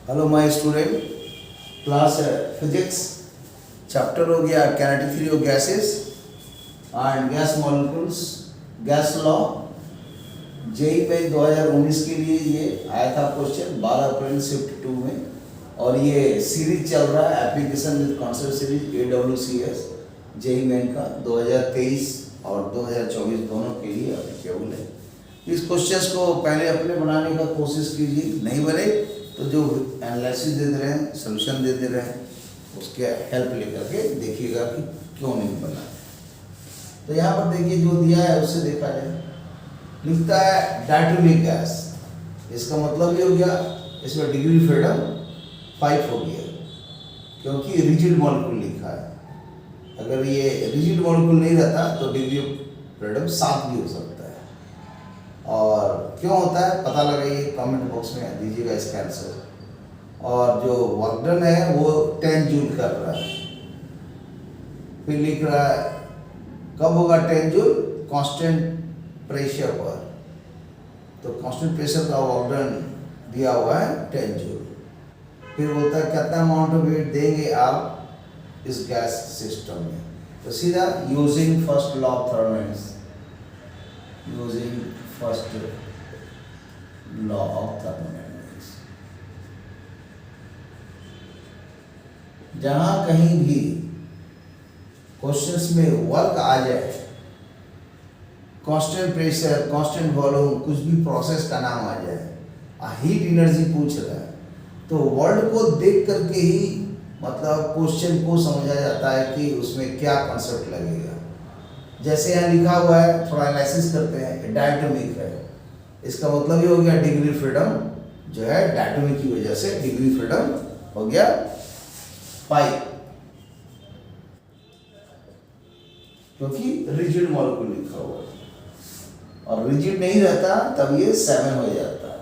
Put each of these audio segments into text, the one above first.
Hello my student, class physics chapter हो गया kinetic theory of gases and gas molecules gas law. JEE में 2019 के लिए ये आया था क्वेश्चन 12 अप्रैल शिफ्ट 2 में, और ये सीरीज चल रहा है application with concept series AWCS JEE Main का 2023 और 2024 दोनों के लिए अप्लीकेबल है। इस क्वेश्चंस को पहले अपने बनाने का कोशिश कीजिए, नहीं बने तो जो एनालिसिस दे दे रहे हैं, सोल्यूशन दे दे रहे हैं, उसके हेल्प लेकर के देखिएगा कि क्यों नहीं बना। तो यहाँ पर देखिए जो दिया है उससे देखा जाए, लिखता है डायटोमिक गैस। इसका मतलब ये हो गया, इसमें डिग्री फ्रीडम 5 हो गया क्योंकि रिजिड मॉलिक्यूल लिखा है। अगर ये रिजिड मॉलिक्यूल नहीं रहता तो डिग्री फ्रीडम 7 भी हो सकता है। और क्यों होता है पता लगाइए, कमेंट बॉक्स में दीजिएगा इसका आंसर। और जो वर्क डन है वो 10 जूल कर रहा है। फिर लिख रहा है कब होगा 10 जूल, कांस्टेंट प्रेशर पर। तो कांस्टेंट प्रेशर का वर्क डन दिया हुआ है 10 जूल। फिर बोलता है कितना अमाउंट ऑफ हीट देंगे आप इस गैस सिस्टम में। तो सीधा using first law of thermodynamics, using first law of thermodynamics, जहां कहीं भी क्वेश्चंस में वर्क आ जाए, कांस्टेंट प्रेशर, कांस्टेंट वॉल्यूम, कुछ भी प्रोसेस का नाम आ जाए, हीट एनर्जी पूछ रहा है, तो वर्ड को देख करके ही मतलब क्वेश्चन को समझा जाता है कि उसमें क्या कॉन्सेप्ट लगेगा। जैसे यहाँ लिखा हुआ है, थोड़ा एनालिसिस करते हैं, डायटोमिक है, इसका मतलब ये हो गया डिग्री फ्रीडम जो है डायटोमिक की वजह से डिग्री फ्रीडम हो गया 5, क्योंकि रिजिड मॉलिक्यूल लिखा हुआ है, और रिजिड नहीं रहता तब ये 7 हो जाता है।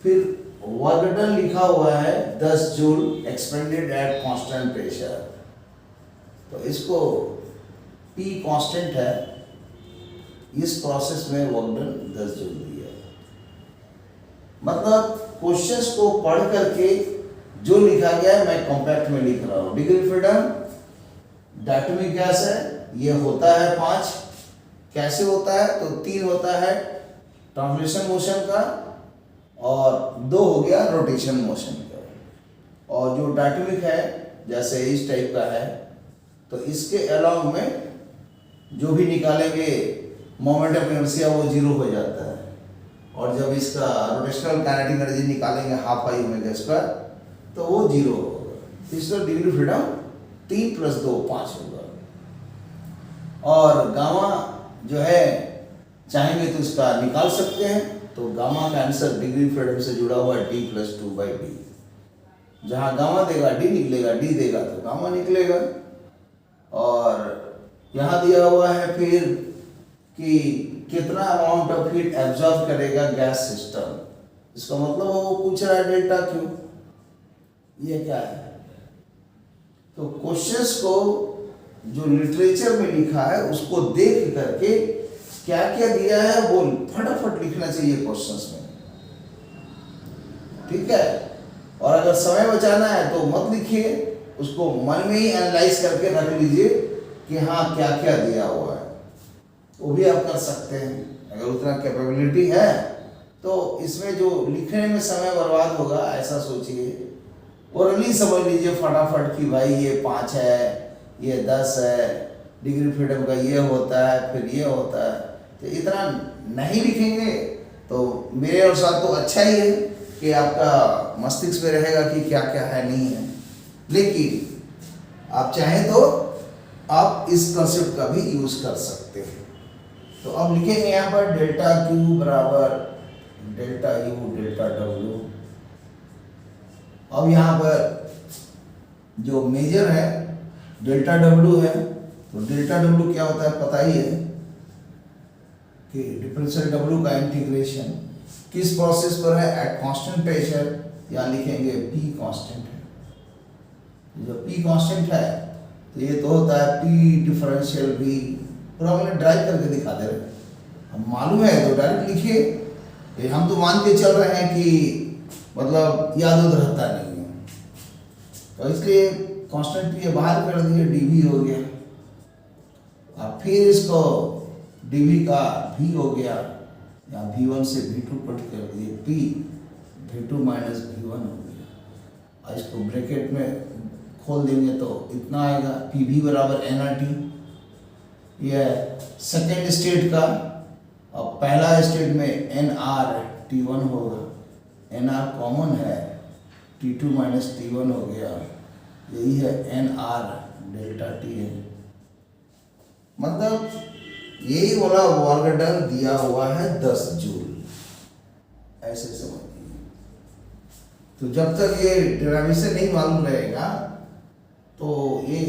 फिर वर्क डन लिखा हुआ है 10 joule expanded at constant pressure. तो इसको P कांस्टेंट है, इस प्रोसेस में वर्क डन 10 जूल दिया है। मतलब क्वेश्चंस को पढ़ करके जो लिखा गया है मैं कॉम्पैक्ट में लिख रहा हूँ। डिग्री फ्रीडम डायटोमिक गैस है, ये होता है 5। कैसे होता है तो 3 होता है ट्रांसलेशन मोशन का, और 2 हो गया रोटेशन मोशन का। और जो डायटोमिक है जैसे इस टाइप का है, तो इसके अलाउंग में जो भी निकालेंगे मोमेंट ऑफ इनर्शिया वो 0 हो जाता है। और जब इसका रोटेशनल काइनेटिक एनर्जी निकालेंगे हाफ आई ओमेगा स्क्वायर, तो वो 0 होगा। इसका डिग्री फ्रीडम 3 + 2 5 होगा। और गामा जो है चाहेंगे तो इसका निकाल सकते हैं, तो गामा का आंसर डिग्री फ्रीडम से जुड़ा हुआ है D + 2/D। जहाँ गामा देगा D निकलेगा, D देगा तो गामा निकलेगा। और यहाँ दिया हुआ है फिर कि कितना अमाउंट ऑफ हीट एब्जॉर्ब करेगा गैस सिस्टम। इसका मतलब वो पूछ रहा है डेल्टा क्यू, ये क्या है। तो क्वेश्चंस को जो लिटरेचर में लिखा है उसको देख करके क्या क्या दिया है वो फटाफट लिखना चाहिए क्वेश्चंस में, ठीक है। और अगर समय बचाना है तो मत लिखिए, उसको मन में ही एनालाइज करके रख लीजिए कि हाँ क्या क्या दिया हुआ है। वो भी आप कर सकते हैं अगर उतना कैपेबिलिटी है। तो इसमें जो लिखने में समय बर्बाद होगा ऐसा सोचिए, और नहीं समझ लीजिए फटाफट कि भाई ये 5 है, ये 10 है, डिग्री फ्रीडम का ये होता है, फिर ये होता है। तो इतना नहीं लिखेंगे तो मेरे अनुसार तो अच्छा ही है कि आपका मस्तिष्क में रहेगा कि क्या क्या है नहीं है। लेकिन आप चाहें तो आप इस कंसेप्ट का भी यूज कर सकते हैं। तो अब लिखेंगे यहाँ पर डेल्टा Q बराबर डेल्टा U डेल्टा W। अब यहाँ पर जो मेजर है डेल्टा W है, तो डेल्टा W क्या होता है पता ही है कि डिफरेंशियल W का इंटीग्रेशन किस प्रोसेस पर है, एट कांस्टेंट प्रेशर, या लिखेंगे P कांस्टेंट है। जो P कांस्टेंट है तो ये तो होता है P डिफरेंशियल V। पूरा हमने ड्राइव करके दिखा दे रहे हैं, हम मालूम है तो डायरेक्ट लिखिए। हम तो मान के चल रहे हैं कि मतलब याद उद रहता नहीं है, तो इसलिए कांस्टेंट ये बाहर कर दिए, डीवी हो गया। अब फिर इसको डीवी का भी हो गया, या V1 से V2 पुट कर दिए, P V2 माइनस V1 हो गया। और इसको ब्रैकेट में खोल देंगे तो इतना आएगा, PV बराबर NRT। यह सेकेंड स्टेट का, और पहला स्टेट में NRT1 होगा, NR कॉमन है, T2 माइनस T1 हो गया, यही है NR डेल्टा T है। मतलब यही वाला वर्क डन दिया हुआ है 10 जूल, ऐसे समझिए। तो जब तक ये डेरिवेशन नहीं मालूम रहेगा तो ये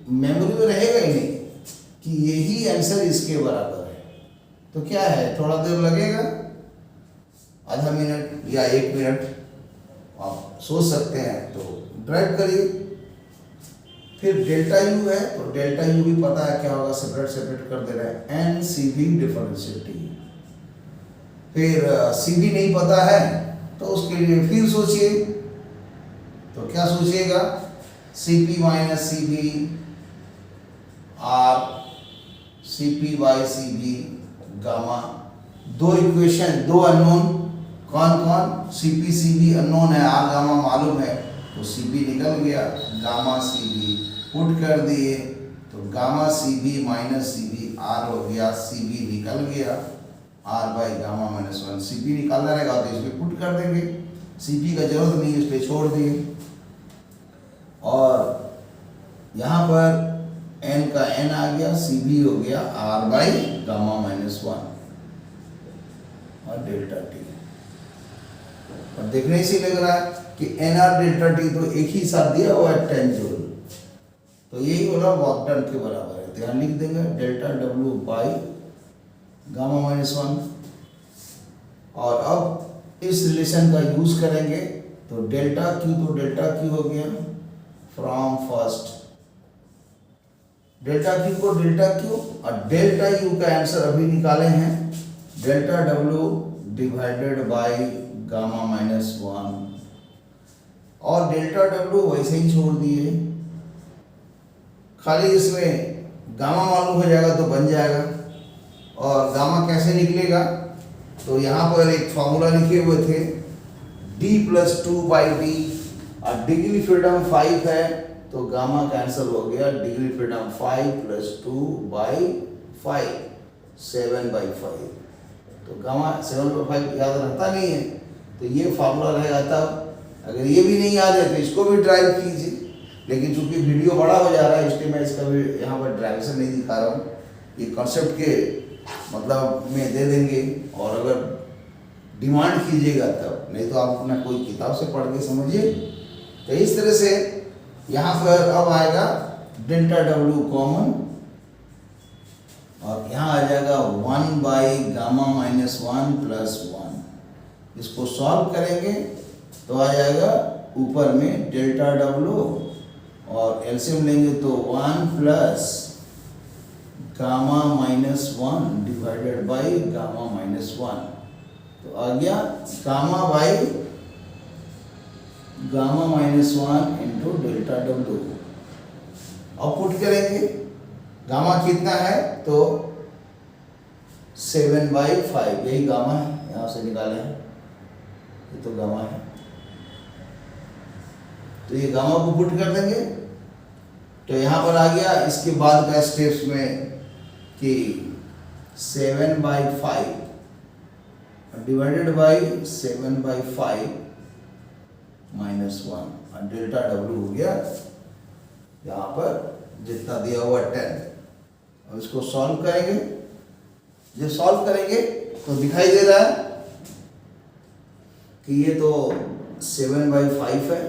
मेमोरी में रहेगा ही नहीं कि यही आंसर इसके बराबर है। तो क्या है, थोड़ा देर लगेगा, आधा मिनट या 1 मिनट आप सोच सकते हैं, तो ड्राइव करिए। फिर डेल्टा यू है, तो डेल्टा यू भी पता है क्या होगा, सेपरेट कर दे रहा है, NCV डिफरेंशिएटी। फिर CV नहीं पता है तो उसके लिए फिर सोचिए, तो क्या सोचिएगा, CP minus CV R CP by CV gamma. दो इक्वेशन, दो अननोन, कौन कौन, CP CV अननोन है, R गामा मालूम है, तो CP निकल गया, गामा CV पुट कर दिए, तो gamma CB minus CB R हो गया, CB निकल गया, R by gamma minus 1। CP निकालना रहेगा तो इसमें पुट कर देंगे, CP का जरूरत नहीं, इस पर छोड़ दिए। और यहाँ पर N का N आ गया, CB हो गया R बाई गामा माइनस 1 और डेल्टा T। और देखने से लग रहा है कि NR डेल्टा T तो एक ही साथ दिया हुआ है 10 जूल, तो यही वाला वर्क डन के बराबर है। ध्यान लिख देंगे, delta W by gamma minus 1। और अब इस रिलेशन का यूज करेंगे, तो डेल्टा Q, तो डेल्टा Q हो गया फ्रॉम फर्स्ट, डेल्टा Q को डेल्टा Q, और डेल्टा U का आंसर अभी निकाले हैं, delta W divided by gamma minus 1, और डेल्टा W वैसे ही छोड़ दिए, खाली इसमें गामा मालूम हो जाएगा तो बन जाएगा। और गामा कैसे निकलेगा, तो यहाँ पर एक फॉर्मूला लिखे हुए थे, D प्लस 2 बाई D, और डिग्री फ्रीडम 5 है, तो गामा कैंसिल हो गया, degree freedom 5 plus 2 by 5, 7 by 5। तो गामा 7 बाई 5 याद रहता नहीं है, तो ये फार्मूला रहेगा तब। अगर ये भी नहीं याद है तो इसको भी ड्राइव कीजिए, लेकिन चूंकि वीडियो बड़ा हो जा रहा है इसलिए मैं इसका भी यहाँ पर ड्राइवेशन नहीं दिखा रहा हूँ, ये कॉन्सेप्ट के मतलब में दे देंगे, और अगर डिमांड कीजिएगा तब, नहीं तो आप अपना कोई किताब से पढ़ के समझिए। तो इस तरह से यहाँ पर अब आएगा डेल्टा W कॉमन, और यहाँ आ जाएगा 1 बाई गामा माइनस 1 प्लस 1। इसको सॉल्व करेंगे तो आ जाएगा ऊपर में डेल्टा W, और एलसीएम लेंगे तो 1 plus gamma minus 1 divided by gamma minus 1, तो आ गया gamma by gamma minus 1 into delta W। अब पुट करेंगे, गामा कितना है, तो 7 बाई 5, यही गामा है, यहाँ से निकाले हैं, ये तो गामा है, तो ये गामा को पुट कर देंगे, तो यहाँ पर आ गया। इसके बाद का स्टेप्स में कि 7 by 5 divided by 7 by 5 minus 1, और डेल्टा W हो गया यहाँ पर जितना दिया हुआ 10। अब इसको सॉल्व करेंगे, जब सॉल्व करेंगे तो दिखाई दे रहा है कि ये तो 7 बाई 5 है,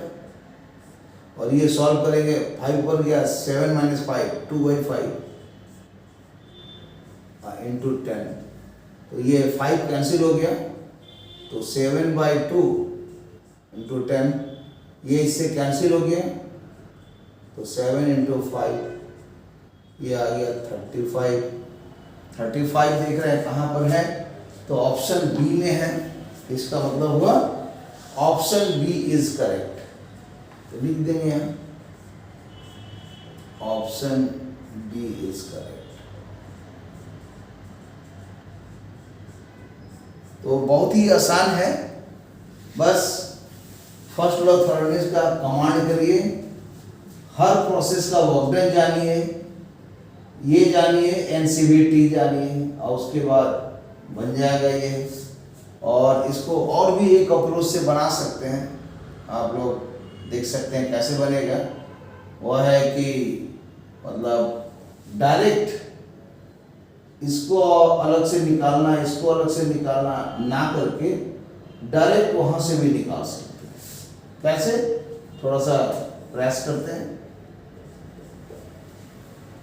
और ये सॉल्व करेंगे 5 पर गया, 7 माइनस 5 2 बाई 5 इंटू 10, तो ये 5 कैंसिल हो गया, तो 7 बाई 2 इंटू 10, ये इससे कैंसिल हो गया, तो 7 इंटू 5, ये आ गया 35। 35 देख रहे हैं कहाँ पर है, तो ऑप्शन बी में है, इसका मतलब हुआ ऑप्शन बी इज करेक्ट, तो लिख देंगे हम ऑप्शन बी इज करेक्ट। तो बहुत ही आसान है, बस फर्स्ट लॉ थर्डनेस का कमांड करिए, हर प्रोसेस का वर्क डन जानिए, ये जानिए, एनसीवीटी जानिए, और उसके बाद बन जाएगा ये। और इसको और भी एक अप्रोच से बना सकते हैं, आप लोग देख सकते हैं कैसे बनेगा। वह है कि मतलब डायरेक्ट इसको अलग से निकालना, इसको अलग से निकालना ना करके डायरेक्ट वहां से भी निकाल सकते हैं। कैसे, थोड़ा सा प्रयास करते हैं।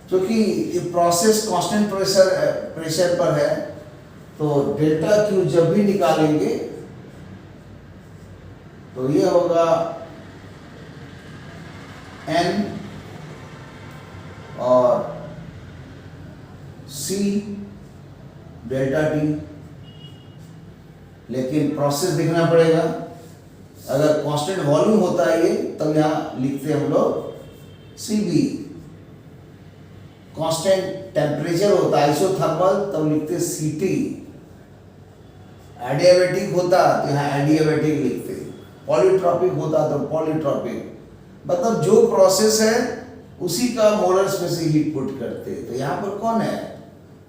क्योंकि ये प्रोसेस कांस्टेंट प्रेशर पर है, तो डेल्टा क्यू जब भी निकालेंगे तो ये होगा एन और सी डेल्टा टी। लेकिन प्रोसेस देखना पड़ेगा, अगर कांस्टेंट वॉल्यूम होता है ये, तब यहां लिखते हम लोग सी बी। कांस्टेंट टेम्परेचर होता है आइसोथर्मल, तब लिखते सी टी। एडियाबेटिक होता तो यहाँ एडियाबेटिक लिखते, पॉलीट्रॉपिक होता तो पॉलीट्रॉपिक। मतलब जो प्रोसेस है उसी का मोलर स्पेसिफिक हीट पुट करते। तो यहाँ पर कौन है,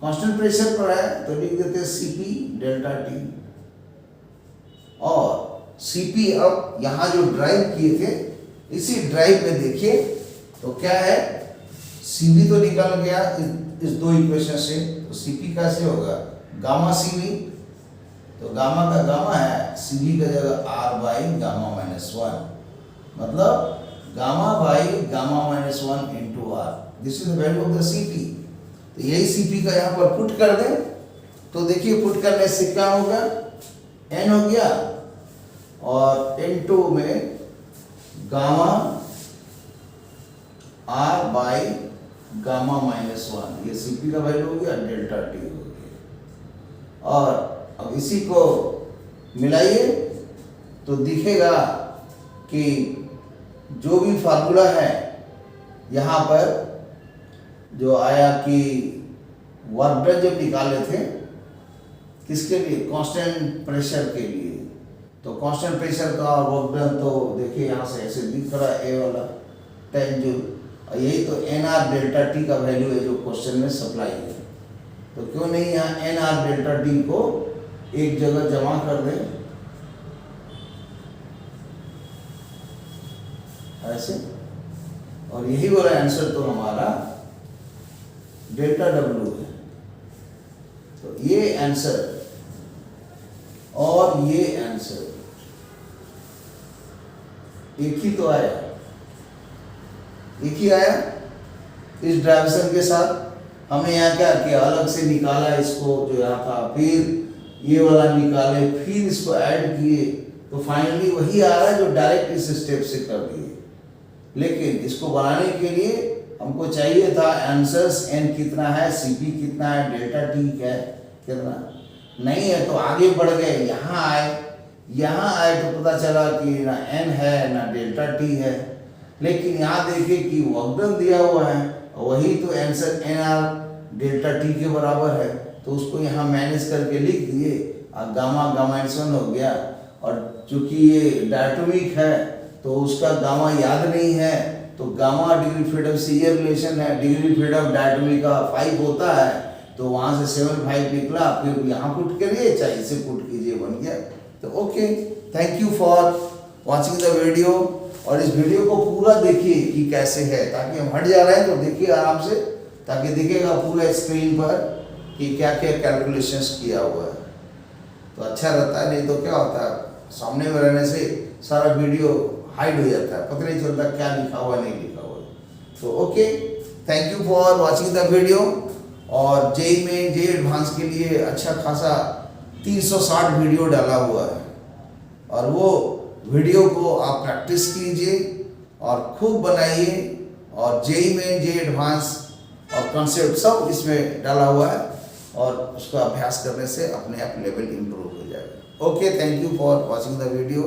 कांस्टेंट प्रेशर पर है, तो लिख देते सीपी डेल्टा टी। और सीपी अब यहाँ जो ड्राइव किए थे, इसी ड्राइव में देखिए तो क्या है, सीबी तो निकल गया इस दो इक्वेशन से, तो सीपी कैसे होगा, गामा सीबी। तो गामा का गामा है, सीबी का जगह R by gamma minus one, मतलब gamma by gamma minus one into R. This is the value of the CP. तो यही सीपी का यहाँ पर पुट कर दें, तो देखिए पुट करने से क्या होगा, एन हो गया और N2 में gamma R by gamma minus one, ये सीपी का वैल्यू हो गया, डेल्टा टी हो गया। और अब इसी को मिलाइए तो दिखेगा कि जो भी फार्मूला है यहाँ पर जो आया कि वर्क डन जब निकाले थे किसके लिए, कांस्टेंट प्रेशर के लिए, तो कांस्टेंट प्रेशर का वर्क डन तो देखिए यहाँ से ऐसे दिख रहा है, ए वाला 10 जूल, और यही तो एन आर डेल्टा टी का वैल्यू है जो क्वेश्चन में सप्लाई है। तो क्यों नहीं यहाँ एन आर डेल्टा टी को एक जगह जमा कर दें ऐसे, और यही वाला आंसर तो हमारा डेल्टा डब्ल्यू है। तो ये आंसर और ये आंसर एक ही तो आया, एक ही आया। इस डायरेक्शन के साथ हमने यहाँ क्या किया, अलग से निकाला इसको जो यहाँ था, फिर ये वाला निकाले, फिर इसको ऐड किए, तो फाइनली वही आ रहा है जो डायरेक्ट इस स्टेप से कर दिए। लेकिन इसको बनाने के लिए हमको चाहिए था आंसर्स एन कितना है, सीपी कितना है, डेल्टा टी है कितना, नहीं है तो आगे बढ़ गए, यहाँ आए तो पता चला कि ना एन है ना डेल्टा टी है। लेकिन यहाँ देखिए कि वर्क डन दिया हुआ है, वही तो answer n R delta T के बराबर है, तो उसको यहाँ मैनेज करके लिख दिए, और गामा गामा एन हो गया। और चूंकि ये डायटोमिक है तो उसका गामा याद नहीं है, तो गामा डिग्री फ्रीडम से ये रिलेशन है, डिग्री फ्रीडम डायटोमिक का 5 होता है, तो वहाँ से 7.5 निकला, फिर यहाँ पुट करिए चाहे इसे पुट कीजिए, बन गया। तो okay, thank you for watching the video. और इस वीडियो को पूरा देखिए कि कैसे है, ताकि हम हट जा रहे हैं तो देखिए आराम से, ताकि दिखेगा पूरे स्क्रीन पर कि क्या क्या कैलकुलेशंस किया हुआ है, तो अच्छा रहता है। नहीं तो क्या होता है, सामने में रहने से सारा वीडियो हाइड हो जाता है, पता नहीं चलता क्या लिखा हुआ नहीं लिखा हुआ। तो okay, thank you for watching the video. और जेई में जे एडवांस के लिए अच्छा खासा 360 वीडियो डाला हुआ है, और वो वीडियो को आप प्रैक्टिस कीजिए और खूब बनाइए, और जेई में जे एडवांस और कॉन्सेप्ट सब इसमें डाला हुआ है, और उसका अभ्यास करने से अपने आप लेवल इंप्रूव हो जाएगा। Okay, thank you for watching the video.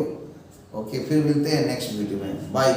Okay, फिर मिलते हैं नेक्स्ट वीडियो में, बाय।